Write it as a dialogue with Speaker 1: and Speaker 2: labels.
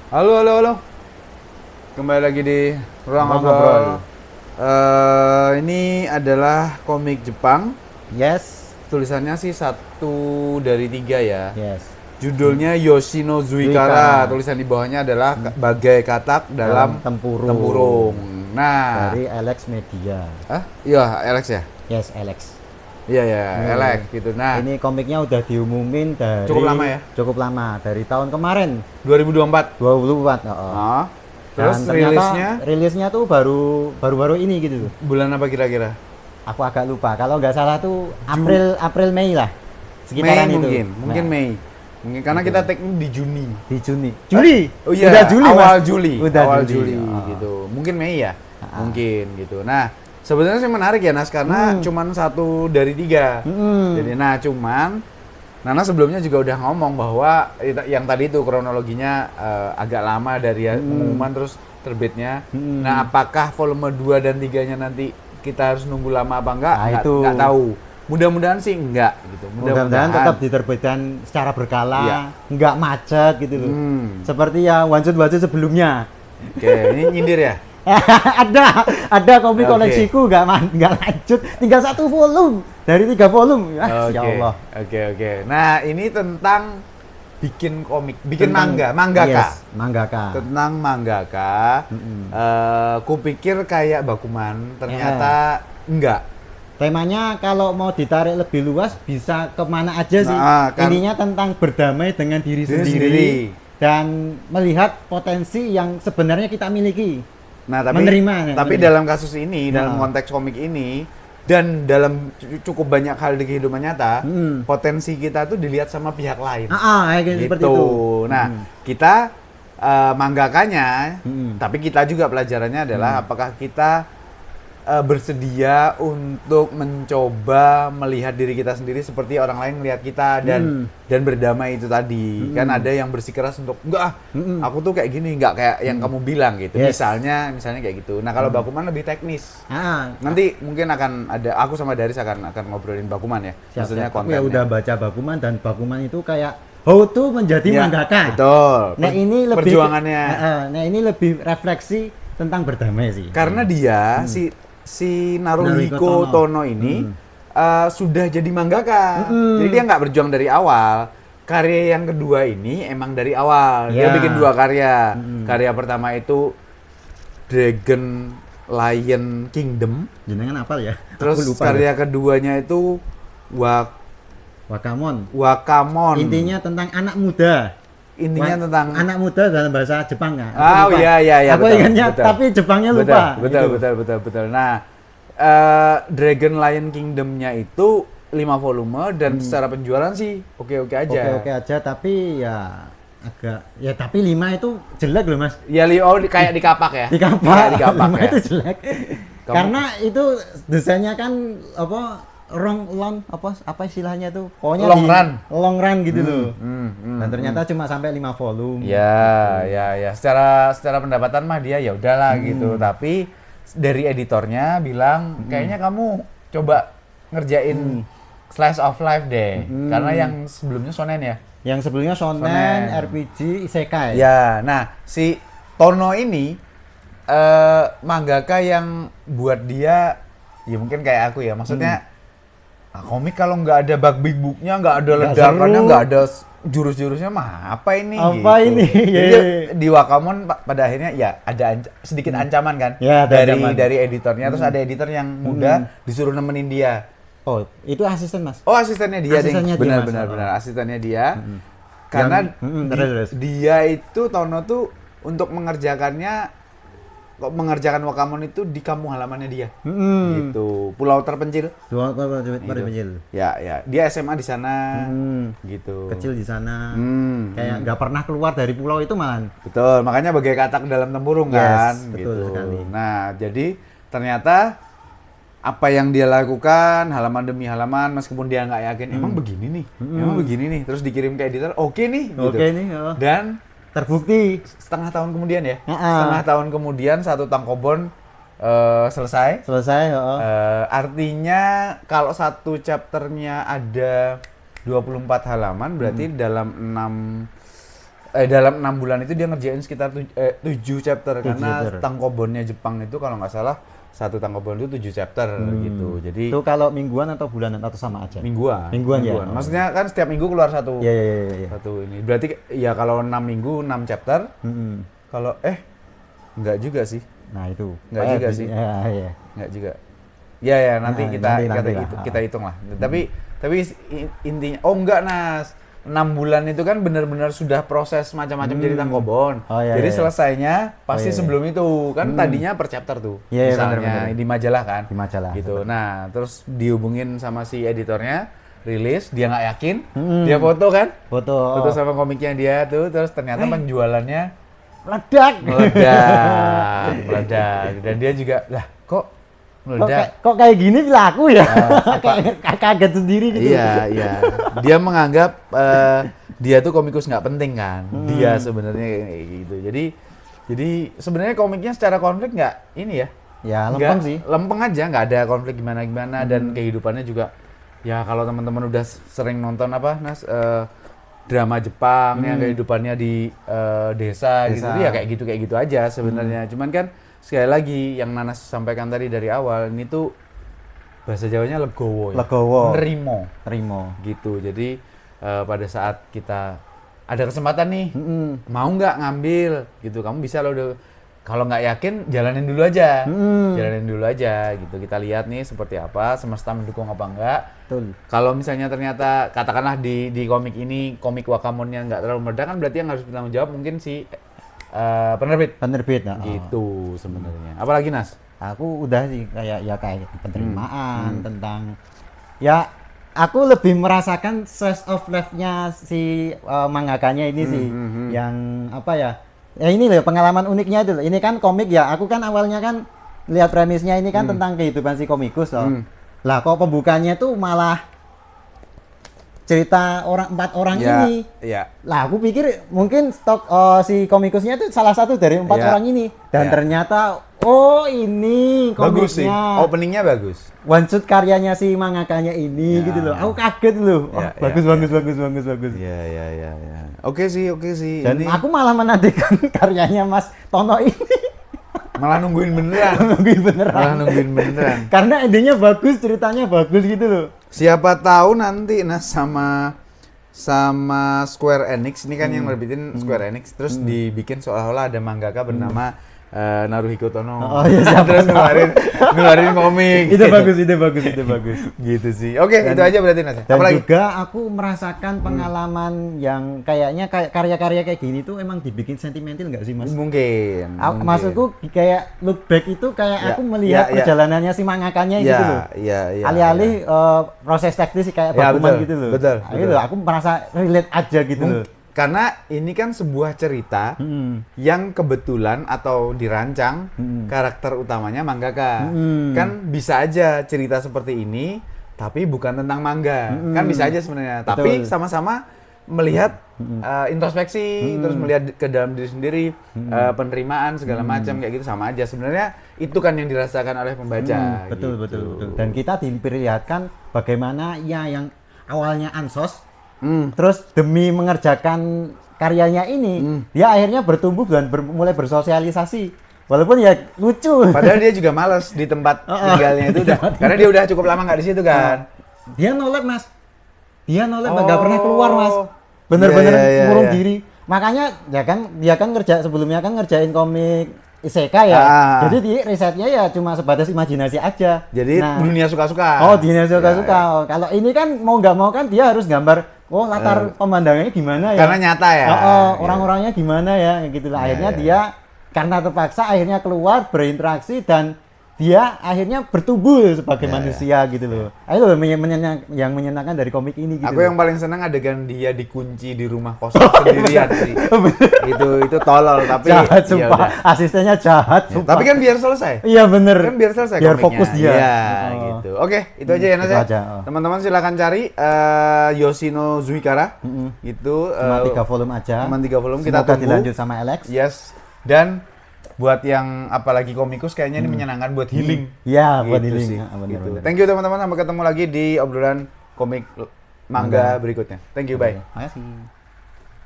Speaker 1: Halo, halo, halo. Kembali lagi di Ruang Ngobrol.
Speaker 2: Ngobrol.
Speaker 1: Ini adalah komik Jepang.
Speaker 2: Yes,
Speaker 1: Tulisannya sih 1 dari 3 ya.
Speaker 2: yes.
Speaker 1: Judulnya Yoshino Zuikara.
Speaker 2: Zuika.
Speaker 1: Tulisan di bawahnya adalah bagai katak dalam
Speaker 2: Dalam tempurung.
Speaker 1: tempurung. Nah,
Speaker 2: Dari Alex Media.
Speaker 1: iya Alex ya.
Speaker 2: Yes, Alex.
Speaker 1: Iya ya, Alex gitu. Nah,
Speaker 2: Ini komiknya udah diumumin dari
Speaker 1: Cukup lama ya?
Speaker 2: Cukup lama, dari tahun kemarin
Speaker 1: 2024.
Speaker 2: 24. Oh.
Speaker 1: Ah,
Speaker 2: Dan
Speaker 1: terus
Speaker 2: ternyata rilisnya tuh baru ini gitu.
Speaker 1: bulan apa kira-kira?
Speaker 2: Aku agak lupa. Kalau nggak salah tuh April Mei lah.
Speaker 1: Mei
Speaker 2: Sekitaran itu.
Speaker 1: mungkin
Speaker 2: Nah,
Speaker 1: Mei. Mungkin karena
Speaker 2: gitu.
Speaker 1: kita take di Juni.
Speaker 2: di Juni. Juli.
Speaker 1: Oh iya,
Speaker 2: Udah Juli,
Speaker 1: awal
Speaker 2: Mas.
Speaker 1: Juli,
Speaker 2: Udah
Speaker 1: awal
Speaker 2: Juli.
Speaker 1: Juli
Speaker 2: Oh.
Speaker 1: gitu. Mungkin Mei ya,
Speaker 2: Ah.
Speaker 1: mungkin gitu. Nah, sebenarnya sih menarik ya Nas karena cuman 1 dari 3. Jadi, nah cuman Nana sebelumnya juga udah ngomong bahwa yang tadi itu kronologinya agak lama dari pengumuman terus terbitnya. Nah, apakah volume 2 dan 3-nya nanti kita harus nunggu lama apa enggak?
Speaker 2: Nah,
Speaker 1: Nggak,
Speaker 2: itu.
Speaker 1: nggak tahu. Mudah-mudahan sih enggak gitu.
Speaker 2: Mudah-mudahan tetap diterbitkan secara berkala,
Speaker 1: Iya.
Speaker 2: nggak macet gitu loh. Seperti yang one shot sebelumnya.
Speaker 1: Oke, ini nyindir ya.
Speaker 2: ada komik
Speaker 1: Oke.
Speaker 2: koleksiku nggak lanjut, tinggal 1 volume dari 3 volume. Ya Allah.
Speaker 1: Oke. Nah, ini tentang bikin komik, bikin
Speaker 2: Tentang-
Speaker 1: mangaka.
Speaker 2: Yes, mangaka.
Speaker 1: Tentang mangaka. Kupikir kayak Bakuman, ternyata enggak.
Speaker 2: Temanya kalau mau ditarik lebih luas bisa kemana aja sih.
Speaker 1: Nah, kan-
Speaker 2: Ininya tentang berdamai dengan diri
Speaker 1: Diri
Speaker 2: sendiri
Speaker 1: sendiri.
Speaker 2: dan melihat potensi yang sebenarnya kita miliki.
Speaker 1: Nah,
Speaker 2: Menerima.
Speaker 1: dalam kasus ini, dalam
Speaker 2: Nah.
Speaker 1: konteks komik ini dan dalam cukup banyak hal di kehidupan nyata, potensi kita tuh dilihat sama pihak lain.
Speaker 2: Kayak seperti itu.
Speaker 1: Nah, kita manggakanya, tapi kita juga pelajarannya adalah apakah kita bersedia untuk mencoba melihat diri kita sendiri seperti orang lain melihat kita dan berdamai itu tadi. Kan ada yang bersikeras untuk enggak, aku tuh kayak gini, enggak kayak yang kamu bilang gitu.
Speaker 2: Yes.
Speaker 1: Misalnya kayak gitu. Nah, kalau Bakuman lebih teknis.
Speaker 2: Ah,
Speaker 1: Nanti mungkin akan ada aku sama Daris akan ngobrolin Bakuman ya. Maksudnya
Speaker 2: Aku
Speaker 1: kontennya.
Speaker 2: ya udah baca Bakuman dan Bakuman itu kayak how to menjadi
Speaker 1: Ya,
Speaker 2: mangaka.
Speaker 1: betul.
Speaker 2: Nah ini lebih
Speaker 1: perjuangannya.
Speaker 2: Nah ini lebih refleksi tentang berdamai sih.
Speaker 1: Karena dia si Naruhiko
Speaker 2: Naruhiko
Speaker 1: Tono ini sudah jadi mangaka. Jadi dia nggak berjuang dari awal. Karya yang kedua ini emang dari awal. Dia
Speaker 2: Ya.
Speaker 1: bikin 2 karya. Karya pertama itu Dragon Lion Kingdom.
Speaker 2: Jenengan apal ya?
Speaker 1: Terus
Speaker 2: Aku lupa.
Speaker 1: karya keduanya itu
Speaker 2: Wakamon.
Speaker 1: Wakamon.
Speaker 2: Intinya tentang anak muda.
Speaker 1: Intinya tentang
Speaker 2: anak muda dalam bahasa Jepang ya.
Speaker 1: Oh iya,
Speaker 2: Aku
Speaker 1: betul,
Speaker 2: ingatnya
Speaker 1: betul.
Speaker 2: tapi Jepangnya lupa.
Speaker 1: Betul,
Speaker 2: Gitu.
Speaker 1: betul. Nah, Dragon Lion Kingdom-nya itu 5 volume dan secara penjualan sih oke-oke aja.
Speaker 2: Oke aja tapi ya agak ya tapi 5 itu jelek loh Mas.
Speaker 1: Ya kayak di kapak ya.
Speaker 2: Di kapak.
Speaker 1: Kayak di kapak
Speaker 2: 5
Speaker 1: ya.
Speaker 2: itu jelek.
Speaker 1: Kamu-
Speaker 2: Karena itu desainnya kan apa apa istilahnya tuh pokoknya long run gitu loh. Dan ternyata cuma sampai 5 volume.
Speaker 1: Ya. Secara pendapatan mah dia ya udahlah gitu. Tapi dari editornya bilang kayaknya kamu coba ngerjain slice of life deh. Karena yang sebelumnya shonen ya.
Speaker 2: Yang sebelumnya shonen,
Speaker 1: Shonen.
Speaker 2: RPG, isekai.
Speaker 1: Ya, nah si Tono ini mangaka yang buat dia ya mungkin kayak aku ya. Maksudnya komik kalau nggak ada bug big booknya, nggak ada
Speaker 2: Nggak
Speaker 1: ledakannya,
Speaker 2: seru.
Speaker 1: nggak ada jurus-jurusnya, mah apa ini?
Speaker 2: Apa
Speaker 1: gitu.
Speaker 2: ini?
Speaker 1: Jadi
Speaker 2: Iya.
Speaker 1: di Wakamon pada akhirnya ya ada sedikit ancaman kan
Speaker 2: Ya, ada ancaman.
Speaker 1: dari editornya. Terus ada editor yang muda disuruh nemenin dia.
Speaker 2: Oh, itu asisten Mas.
Speaker 1: Oh, asistennya dia, Ding.
Speaker 2: Asistennya dia,
Speaker 1: Benar,
Speaker 2: Mas.
Speaker 1: benar,
Speaker 2: Oh.
Speaker 1: benar. Asistennya dia. Karena
Speaker 2: terus.
Speaker 1: dia itu Tono tuh untuk mengerjakan Wakamon itu di kampung halamannya dia. Gitu. Pulau terpencil.
Speaker 2: Dua apa
Speaker 1: Gitu.
Speaker 2: kecil.
Speaker 1: Ya. Dia SMA di sana. Gitu.
Speaker 2: Kecil di sana.
Speaker 1: Hmm.
Speaker 2: Kayak nggak pernah keluar dari pulau itu malah.
Speaker 1: Betul, makanya bagai katak dalam tempurung
Speaker 2: Yes,
Speaker 1: kan,
Speaker 2: betul
Speaker 1: gitu.
Speaker 2: sekali.
Speaker 1: Nah, jadi ternyata apa yang dia lakukan halaman demi halaman, meskipun dia nggak yakin, emang begini nih, terus dikirim ke editor, oke nih, gitu.
Speaker 2: Oke nih, oh.
Speaker 1: Dan
Speaker 2: Terbukti.
Speaker 1: setengah tahun kemudian ya,
Speaker 2: Ha-ha.
Speaker 1: setengah tahun kemudian satu tankobon selesai.
Speaker 2: Selesai, oh.
Speaker 1: Artinya kalau satu chapternya ada 24 halaman, berarti dalam dalam 6 bulan itu dia ngerjain sekitar 7 chapter karena
Speaker 2: chapter.
Speaker 1: Tankobonnya Jepang itu kalau nggak salah satu tankobon itu 7 chapter gitu. Jadi
Speaker 2: itu kalau mingguan atau bulanan atau sama aja?
Speaker 1: Mingguan ya. Maksudnya kan setiap minggu keluar satu.
Speaker 2: Iya.
Speaker 1: Satu ini. Berarti ya kalau 6 minggu 6 chapter. Kalau enggak juga sih.
Speaker 2: Nah, itu.
Speaker 1: Enggak juga sih.
Speaker 2: Iya.
Speaker 1: Enggak juga. Ya nanti
Speaker 2: nanti
Speaker 1: kita hitung lah. Tapi intinya enggak Nas. 6 bulan itu kan benar-benar sudah proses macam-macam jadi tankobon. Jadi selesainya pasti sebelum itu. Kan tadinya per chapter tuh. Misalnya di majalah kan.
Speaker 2: Di majalah.
Speaker 1: Gitu. Nah, terus dihubungin sama si editornya, rilis, dia nggak yakin, dia foto kan? Foto sama komiknya dia tuh, terus ternyata penjualannya
Speaker 2: meledak.
Speaker 1: Dan dia juga, lah kok meledak?
Speaker 2: Kok kayak gini laku ya? Kaget sendiri gitu.
Speaker 1: Iya. Dia menganggap dia tuh komikus nggak penting kan. Dia sebenarnya kayak gitu. Jadi sebenarnya komiknya secara konflik nggak ini ya.
Speaker 2: Ya lempeng sih.
Speaker 1: Lempeng aja, nggak ada konflik gimana-gimana dan kehidupannya juga. Ya kalau teman-teman udah sering nonton drama Jepang yang kehidupannya di desa gitu ya kayak gitu aja sebenarnya. Cuman kan sekali lagi yang Nanas sampaikan tadi dari awal ini tuh bahasa Jawanya legowo ya. Nerimo gitu. Jadi pada saat kita ada kesempatan nih, mau nggak ngambil gitu, kamu bisa loh. Kalau nggak yakin jalanin dulu aja gitu. Kita lihat nih seperti apa, semesta mendukung apa enggak. Kalau misalnya ternyata katakanlah di komik ini komik Wakamonnya nggak terlalu meledak kan berarti yang harus bertanggung jawab mungkin si penerbit gitu sebenarnya. Apalagi Nas?
Speaker 2: Aku udah sih kayak penerimaan tentang ya aku lebih merasakan slice of life-nya si mangakanya ini sih yang apa ya? Ya ini loh pengalaman uniknya itu. Ini kan komik ya. Aku kan awalnya kan lihat premisnya ini kan tentang kehidupan si komikus loh. Lah kok pembukanya tuh malah cerita 4 orang ini.
Speaker 1: Iya.
Speaker 2: Lah aku pikir mungkin si komikusnya itu salah satu dari 4 orang ini dan ternyata ini komiknya.
Speaker 1: Bagus sih. Openingnya bagus.
Speaker 2: One shot karyanya si mangakanya ini gitu loh. Aku kaget loh. Bagus.
Speaker 1: Iya. Oke sih.
Speaker 2: Dan aku malah menantikan karyanya Mas Tono ini.
Speaker 1: Malah nungguin beneran.
Speaker 2: Karena idenya bagus, ceritanya bagus gitu loh.
Speaker 1: Siapa tahu nanti sama Square Enix ini kan yang nerbitin Square Enix terus dibikin seolah-olah ada mangaka bernama Naruhiko Tono. Terus ngeluarin komik.
Speaker 2: Itu bagus.
Speaker 1: Gitu sih. Oke, itu aja berarti Nas.
Speaker 2: Dan apalagi? Juga aku merasakan pengalaman yang kayaknya karya-karya kayak gini tuh emang dibikin sentimental nggak sih Mas?
Speaker 1: Mungkin.
Speaker 2: Maksudku kayak look back itu kayak aku melihat perjalanannya si mangakanya gitu loh. Alih-alih proses teknis kayak bakuman gitu loh.
Speaker 1: Betul.
Speaker 2: Aku merasa relate aja gitu loh.
Speaker 1: Karena ini kan sebuah cerita yang kebetulan atau dirancang karakter utamanya mangaka. Kan bisa aja cerita seperti ini, tapi bukan tentang manga. Kan bisa aja sebenarnya.
Speaker 2: Betul.
Speaker 1: Tapi sama-sama melihat introspeksi, terus melihat ke dalam diri sendiri, penerimaan segala macam kayak gitu sama aja. Sebenarnya itu kan yang dirasakan oleh pembaca.
Speaker 2: Betul. Dan kita diperlihatkan bagaimana yang awalnya ansos. Terus demi mengerjakan karyanya ini, dia akhirnya bertumbuh dan mulai bersosialisasi. Walaupun ya lucu.
Speaker 1: Padahal dia juga malas di tempat tinggalnya itu karena dia udah cukup lama nggak di situ kan.
Speaker 2: Dia nolep Mas. Dia nolep nggak pernah keluar Mas. Bener-bener ngurung diri. Makanya dia kan sebelumnya kan ngerjain komik isekai ya. Jadi di risetnya ya cuma sebatas imajinasi aja.
Speaker 1: Jadi dunia suka-suka.
Speaker 2: Dunia suka-suka. Kalau ini kan mau nggak mau kan dia harus gambar latar pemandangannya gimana ya.
Speaker 1: Karena nyata ya.
Speaker 2: Orang-orangnya gimana ya gitulah. Akhirnya dia karena terpaksa akhirnya keluar berinteraksi dan dia akhirnya bertumbuh sebagai manusia gitu loh. Itu yang menyenangkan dari komik ini gitu.
Speaker 1: Aku yang paling senang adegan dia dikunci di rumah kosong sendirian sih. Itu tolol tapi
Speaker 2: jahat sumpah. Asistennya jahat sumpah.
Speaker 1: Tapi kan biar selesai.
Speaker 2: Iya bener.
Speaker 1: Kan biar selesai
Speaker 2: biar
Speaker 1: komiknya.
Speaker 2: Fokus dia.
Speaker 1: Iya gitu. Oke, itu aja ya Nas ya. Teman-teman silakan cari Yoshino Zuhikara. Itu
Speaker 2: cuma 3 volume aja.
Speaker 1: Cuma 3 volume kita
Speaker 2: tunggu.
Speaker 1: Dilanjut
Speaker 2: sama Alex.
Speaker 1: Yes. Dan buat yang apalagi komikus kayaknya ini menyenangkan buat healing.
Speaker 2: Iya, buat
Speaker 1: gitu
Speaker 2: healing.
Speaker 1: Sih.
Speaker 2: Bener.
Speaker 1: Thank you teman-teman, sampai ketemu lagi di obrolan komik manga berikutnya. Thank you, bye.
Speaker 2: Makasih.